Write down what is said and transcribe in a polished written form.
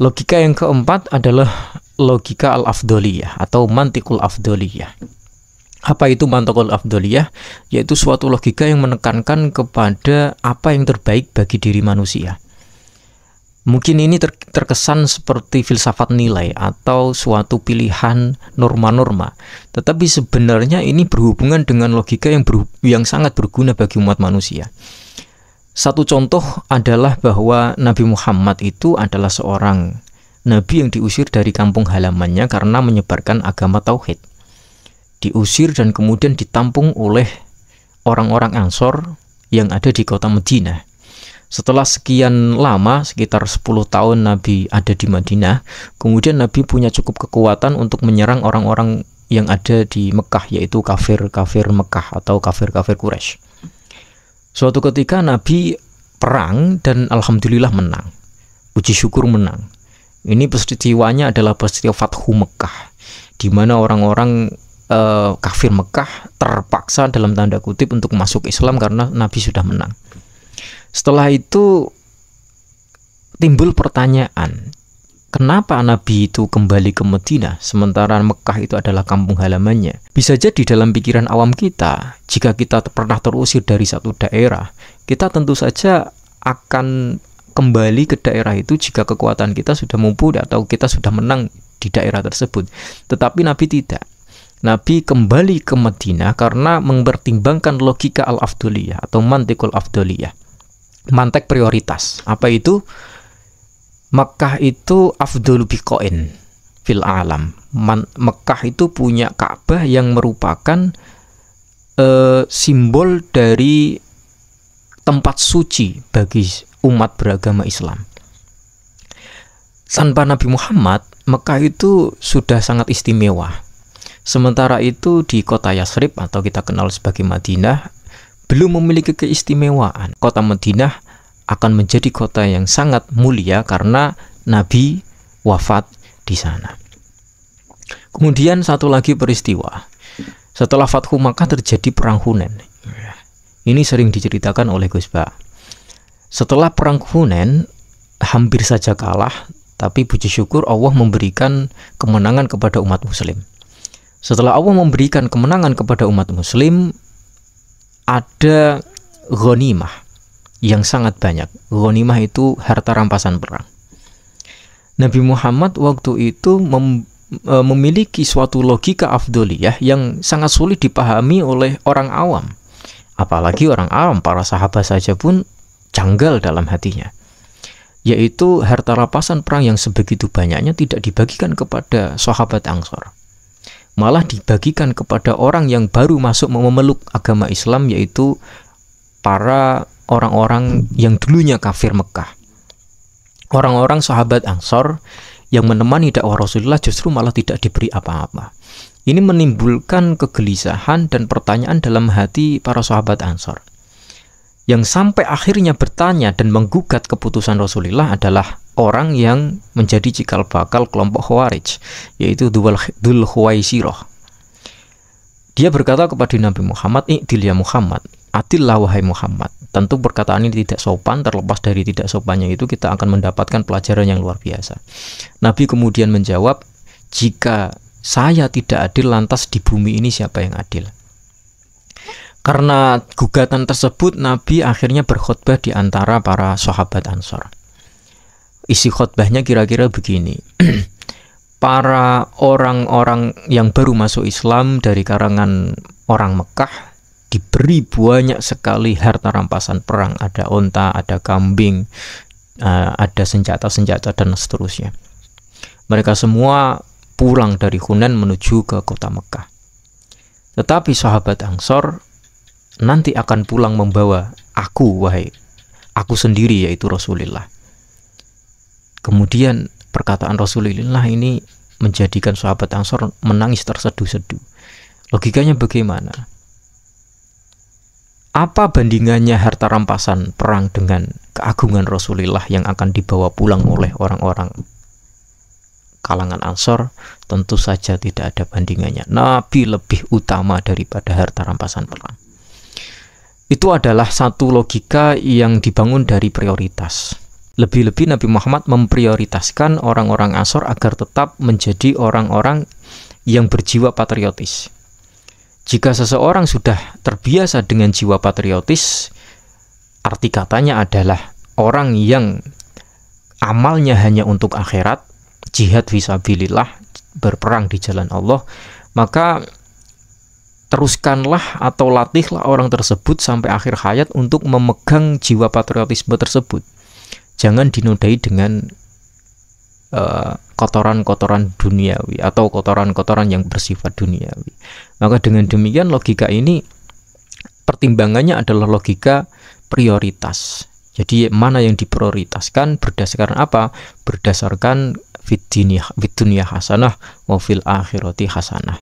Logika yang keempat adalah logika al-afdoliyah atau mantikul afdoliyah. Apa itu mantikul afdoliyah? Yaitu suatu logika yang menekankan kepada apa yang terbaik bagi diri manusia. Mungkin ini terkesan seperti filsafat nilai atau suatu pilihan norma-norma. Tetapi sebenarnya ini berhubungan dengan logika yang sangat berguna bagi umat manusia. Satu contoh adalah bahwa Nabi Muhammad itu adalah seorang nabi yang diusir dari kampung halamannya karena menyebarkan agama tauhid. Diusir dan kemudian ditampung oleh orang-orang Ansor yang ada di kota Madinah. Setelah sekian lama, sekitar 10 tahun Nabi ada di Madinah, kemudian Nabi punya cukup kekuatan untuk menyerang orang-orang yang ada di Mekah, yaitu kafir-kafir Mekah atau kafir-kafir Quraisy. Suatu ketika Nabi perang dan alhamdulillah menang. Puji syukur menang. Ini peristiwanya adalah peristiwa Fathu Mekah, di mana orang-orang kafir Mekah terpaksa dalam tanda kutip untuk masuk Islam karena Nabi sudah menang. Setelah itu timbul pertanyaan, kenapa Nabi itu kembali ke Madinah sementara Mekah itu adalah kampung halamannya? Bisa jadi dalam pikiran awam kita, jika kita pernah terusir dari satu daerah, kita tentu saja akan kembali ke daerah itu jika kekuatan kita sudah mumpuni atau kita sudah menang di daerah tersebut. Tetapi Nabi tidak. Nabi kembali ke Madinah karena mempertimbangkan logika al-afdoliyah atau mantikul afdoliyah. Mantek prioritas. Apa itu? Mekah itu afdholu biqain fil alam. Mekah itu punya Ka'bah yang merupakan simbol dari tempat suci bagi umat beragama Islam. Tanpa Nabi Muhammad, Mekah itu sudah sangat istimewa. Sementara itu di kota Yasrib atau kita kenal sebagai Madinah belum memiliki keistimewaan. Kota Madinah akan menjadi kota yang sangat mulia karena Nabi wafat di sana. Kemudian satu lagi peristiwa. Setelah Fathu Makkah terjadi perang Hunain. Ini sering diceritakan oleh Gus Ba. Setelah perang Hunain hampir saja kalah, tapi puji syukur Allah memberikan kemenangan kepada umat muslim. Setelah Allah memberikan kemenangan kepada umat muslim, ada ghanimah yang sangat banyak. Ghanimah itu harta rampasan perang. Nabi Muhammad waktu itu memiliki suatu logika afdoliyah yang sangat sulit dipahami oleh orang awam. Apalagi orang awam, para sahabat saja pun janggal dalam hatinya. Yaitu harta rampasan perang yang sebegitu banyaknya tidak dibagikan kepada sahabat Ansor. Malah dibagikan kepada orang yang baru masuk memeluk agama Islam, yaitu para orang-orang yang dulunya kafir Mekah. Orang-orang sahabat Ansor yang menemani dakwah Rasulullah justru malah tidak diberi apa-apa. Ini menimbulkan kegelisahan dan pertanyaan dalam hati para sahabat Ansor, yang sampai akhirnya bertanya dan menggugat keputusan Rasulullah adalah orang yang menjadi cikal bakal kelompok Khawarij, yaitu Dzul Khuwaisirah. Dia berkata kepada Nabi Muhammad, "I'dil ya Muhammad, adillah wahai Muhammad." Tentu perkataan ini tidak sopan, terlepas dari tidak sopannya itu kita akan mendapatkan pelajaran yang luar biasa. Nabi kemudian menjawab, "Jika saya tidak adil, lantas di bumi ini siapa yang adil?" Karena gugatan tersebut, Nabi akhirnya berkhutbah di antara para sahabat Ansor. Isi khutbahnya kira-kira begini. Para orang-orang yang baru masuk Islam dari karangan orang Mekah diberi banyak sekali harta rampasan perang. Ada onta, ada kambing, ada senjata-senjata dan seterusnya. Mereka semua pulang dari Hunain menuju ke kota Mekah. Tetapi sahabat Ansor nanti akan pulang membawa aku sendiri, yaitu Rasulullah. Kemudian perkataan Rasulullah ini menjadikan sahabat Ansor menangis terseduh-seduh. Logikanya bagaimana? Apa bandingannya harta rampasan perang dengan keagungan Rasulullah yang akan dibawa pulang oleh orang-orang kalangan Ansor? Tentu saja tidak ada bandingannya. Nabi lebih utama daripada harta rampasan perang. Itu adalah satu logika yang dibangun dari prioritas. Lebih-lebih Nabi Muhammad memprioritaskan orang-orang Ansor agar tetap menjadi orang-orang yang berjiwa patriotis. Jika seseorang sudah terbiasa dengan jiwa patriotis, arti katanya adalah orang yang amalnya hanya untuk akhirat, jihad fisabilillah, berperang di jalan Allah, maka teruskanlah atau latihlah orang tersebut sampai akhir hayat untuk memegang jiwa patriotisme tersebut. Jangan dinodai dengan kotoran-kotoran duniawi atau kotoran-kotoran yang bersifat duniawi. Maka dengan demikian logika ini pertimbangannya adalah logika prioritas. Jadi mana yang diprioritaskan berdasarkan apa? Berdasarkan fid dunya hasanah wa fil akhirati hasanah.